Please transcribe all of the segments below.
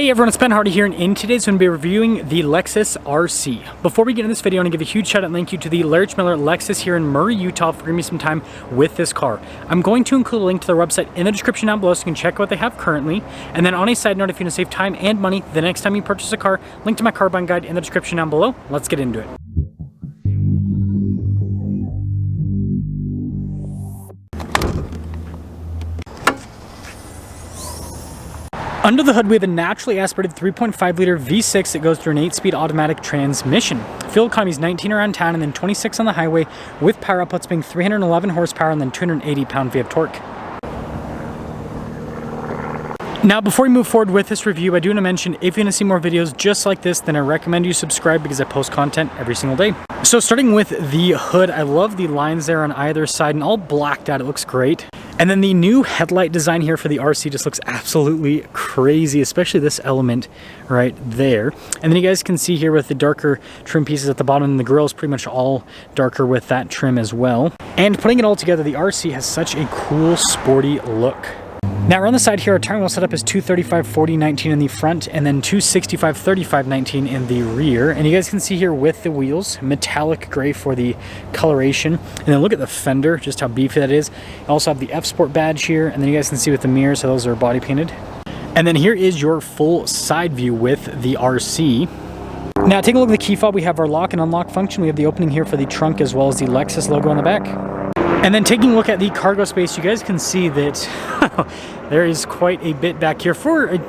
Hey everyone, it's Ben Hardy here, and in today's going to be reviewing the Lexus RC. Before we get into this video, I want to give a huge shout out and thank you to the Larry Miller Lexus here in Murray, Utah for giving me some time with this car. I'm going to include a link to their website in the description down below so you can check out what they have currently. And then on a side note, if you want to save time and money the next time you purchase a car, link to my car buying guide in the description down below. Let's get into it. Under the hood, we have a naturally aspirated 3.5-liter V6 that goes through an 8-speed automatic transmission. Fuel economy is 19 around town and then 26 on the highway, with power outputs being 311 horsepower and then 280 pound-feet of torque. Now, before we move forward with this review, I do want to mention, if you want to see more videos just like this, then I recommend you subscribe because I post content every single day. So starting with the hood, I love the lines there on either side and all blacked out. It looks great. And then the new headlight design here for the RC just looks absolutely crazy, especially this element right there. And then you guys can see here with the darker trim pieces at the bottom, and the grille is pretty much all darker with that trim as well. And putting it all together, the RC has such a cool, sporty look. Now around the side here, our tire wheel setup is 235/40/19 in the front and then 265/35/19 in the rear. And you guys can see here with the wheels, metallic gray for the coloration. And then look at the fender, just how beefy that is. You also have the F Sport badge here, and then you guys can see with the mirrors, so those are body painted. And then here is your full side view with the RC. Now taking a look at the key fob, we have our lock and unlock function. We have the opening here for the trunk as well as the Lexus logo on the back. And then taking a look at the cargo space, you guys can see that there is quite a bit back here for a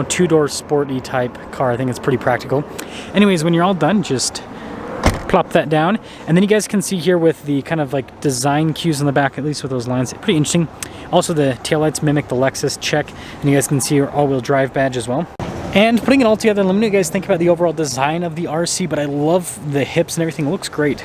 two-door sporty type car. I think it's pretty practical. Anyways, when you're all done, just plop that down. And then you guys can see here with the kind of like design cues on the back, at least with those lines, pretty interesting. Also the taillights mimic the Lexus check, and you guys can see your all-wheel drive badge as well. And putting it all together, let me know what you guys think about the overall design of the RC, but I love the hips and everything. It looks great.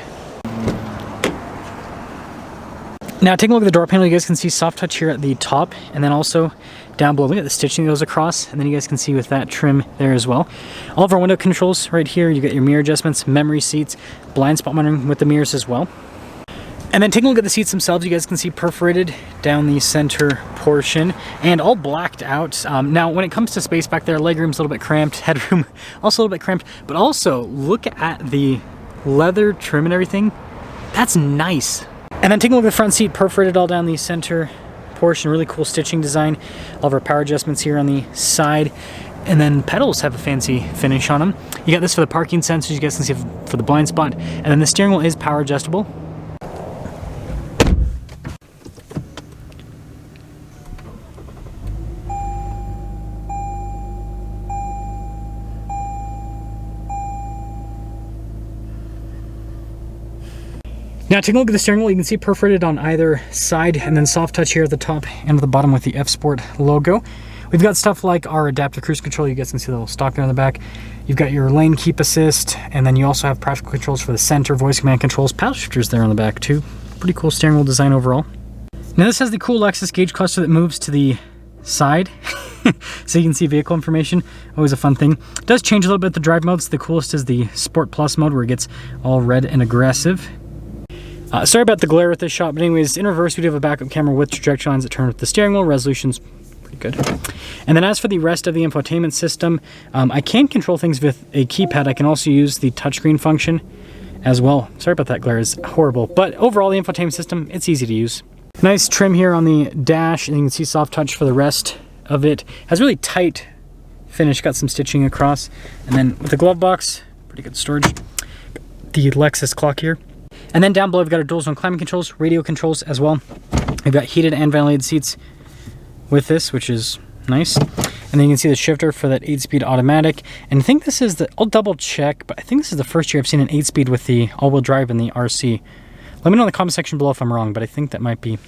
Now taking a look at the door panel, you guys can see soft touch here at the top, and then also down below. Look at the stitching that goes across, and then you guys can see with that trim there as well. All of our window controls right here. You get your mirror adjustments, memory seats, blind spot monitoring with the mirrors as well. And then taking a look at the seats themselves, you guys can see perforated down the center portion and all blacked out. Now when it comes to space back there, legroom's a little bit cramped, headroom also a little bit cramped, but also look at the leather trim and everything. That's nice. And then taking a look at the front seat, perforated all down the center portion, really cool stitching design. All of our power adjustments here on the side. And then pedals have a fancy finish on them. You got this for the parking sensors, you guys can see for the blind spot. And then the steering wheel is power adjustable. Now taking a look at the steering wheel, you can see perforated on either side, and then soft touch here at the top and at the bottom with the F Sport logo. We've got stuff like our adaptive cruise control. You guys can see the little stock there on the back. You've got your lane keep assist, and then you also have practical controls for the center, voice command controls, paddle shifters there on the back too. Pretty cool steering wheel design overall. Now this has the cool Lexus gauge cluster that moves to the side. So you can see vehicle information, always a fun thing. It does change a little bit the drive modes. The coolest is the Sport Plus mode where it gets all red and aggressive. Sorry about the glare with this shot, but anyways, in reverse we do have a backup camera with trajectory lines that turn with the steering wheel. Resolution's pretty good. And then as for the rest of the infotainment system, I can control things with a keypad. I can also use the touchscreen function as well. Sorry about that glare, it's horrible. But overall, the infotainment system, it's easy to use. Nice trim here on the dash, and you can see soft touch for the rest of it. Has really tight finish, got some stitching across. And then with the glove box, pretty good storage. The Lexus clock here. And then down below, we've got our dual zone climate controls, radio controls as well. We've got heated and ventilated seats with this, which is nice. And then you can see the shifter for that 8-speed automatic. And I think this is I'll double check, but I think this is the first year I've seen an 8-speed with the all-wheel drive and the RC. Let me know in the comment section below if I'm wrong, but I think that might be.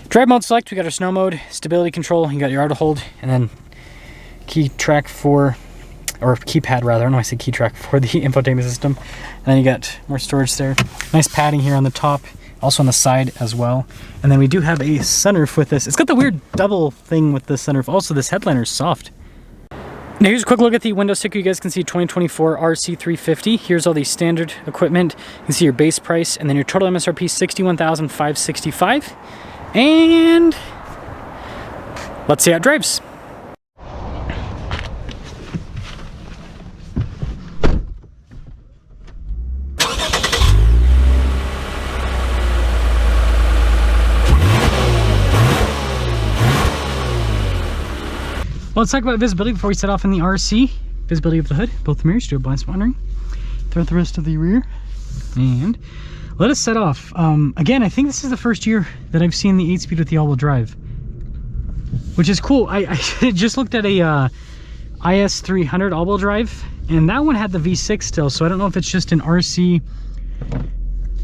Drive mode select, we got our snow mode, stability control, you got your auto hold, and then key track for, or keypad rather, I don't know why I said key track for the infotainment system. And then you got more storage there. Nice padding here on the top, also on the side as well. And then we do have a sunroof with this. It's got the weird double thing with the sunroof. Also, this headliner is soft. Now here's a quick look at the window sticker. You guys can see 2024 RC350. Here's all the standard equipment. You can see your base price, and then your total MSRP $61,565. And let's see how it drives. Well, let's talk about visibility before we set off in the RC. Visibility of the hood, both the mirrors, do a blind spot monitoring. Throughout the rest of the rear. And let us set off. Again, I think this is the first year that I've seen the 8-speed with the all-wheel drive, which is cool. I just looked at a IS300 all-wheel drive, and that one had the V6 still, so I don't know if it's just an RC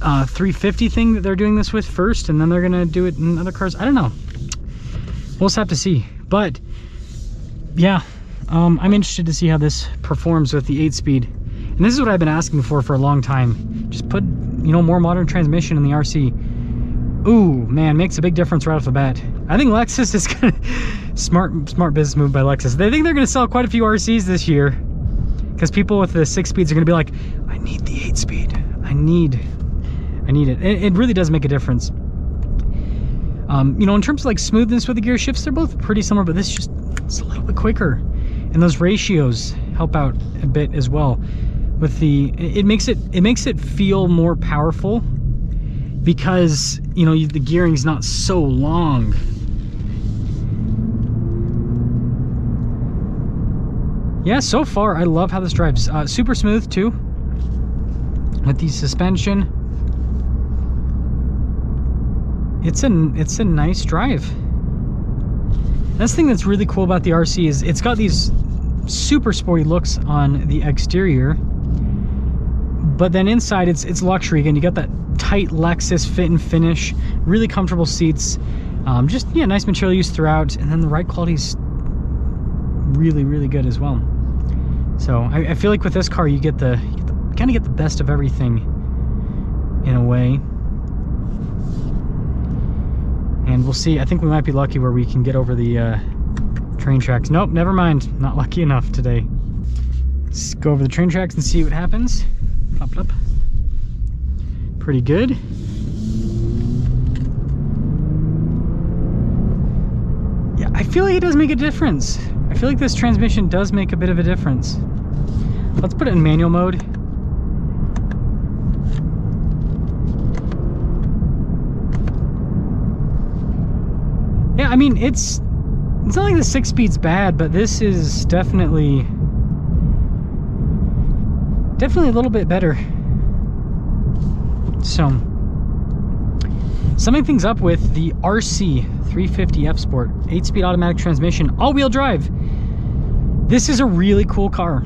350 thing that they're doing this with first, and then they're gonna do it in other cars. I don't know. We'll just have to see. But yeah, I'm interested to see how this performs with the 8-speed. And this is what I've been asking for a long time. Just put, you know, more modern transmission in the RC. Ooh, man, makes a big difference right off the bat. I think Lexus is gonna smart business move by Lexus. They think they're gonna sell quite a few RCs this year, because people with the 6 speeds are gonna be like, I need the 8-speed. I need it. It really does make a difference. You know, in terms of like smoothness with the gear shifts, they're both pretty similar, but this it's a little bit quicker, and those ratios help out a bit as well. With the, it makes it feel more powerful because, you know, the gearing's not so long. Yeah, so far I love how this drives. Super smooth too with the suspension. It's a nice drive. That's the thing that's really cool about the RC is it's got these super sporty looks on the exterior, but then inside it's luxury. Again, you got that tight Lexus fit and finish, really comfortable seats, just yeah, nice material use throughout, and then the ride quality's really good as well. So I feel like with this car you kind of get the best of everything in a way. And we'll see. I think we might be lucky where we can get over the train tracks. Nope, never mind. Not lucky enough today. Let's go over the train tracks and see what happens. Plop, plop. Pretty good. Yeah, I feel like it does make a difference. I feel like this transmission does make a bit of a difference. Let's put it in manual mode. Yeah, I mean, it's not like the 6-speed's bad, but this is definitely a little bit better. So, summing things up with the RC 350 F Sport 8-speed automatic transmission, all-wheel drive. This is a really cool car.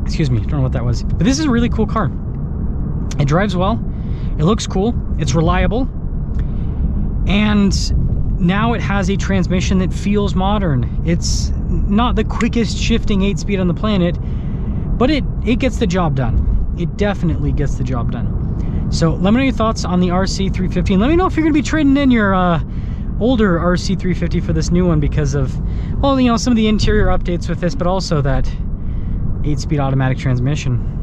Excuse me, I don't know what that was, but this is a really cool car. It drives well, it looks cool, it's reliable, and now it has a transmission that feels modern. It's not the quickest shifting 8-speed on the planet, but it gets the job done. It definitely gets the job done. So let me know your thoughts on the RC 350, and let me know if you're going to be trading in your older RC 350 for this new one because of, well, you know, some of the interior updates with this, but also that 8-speed automatic transmission.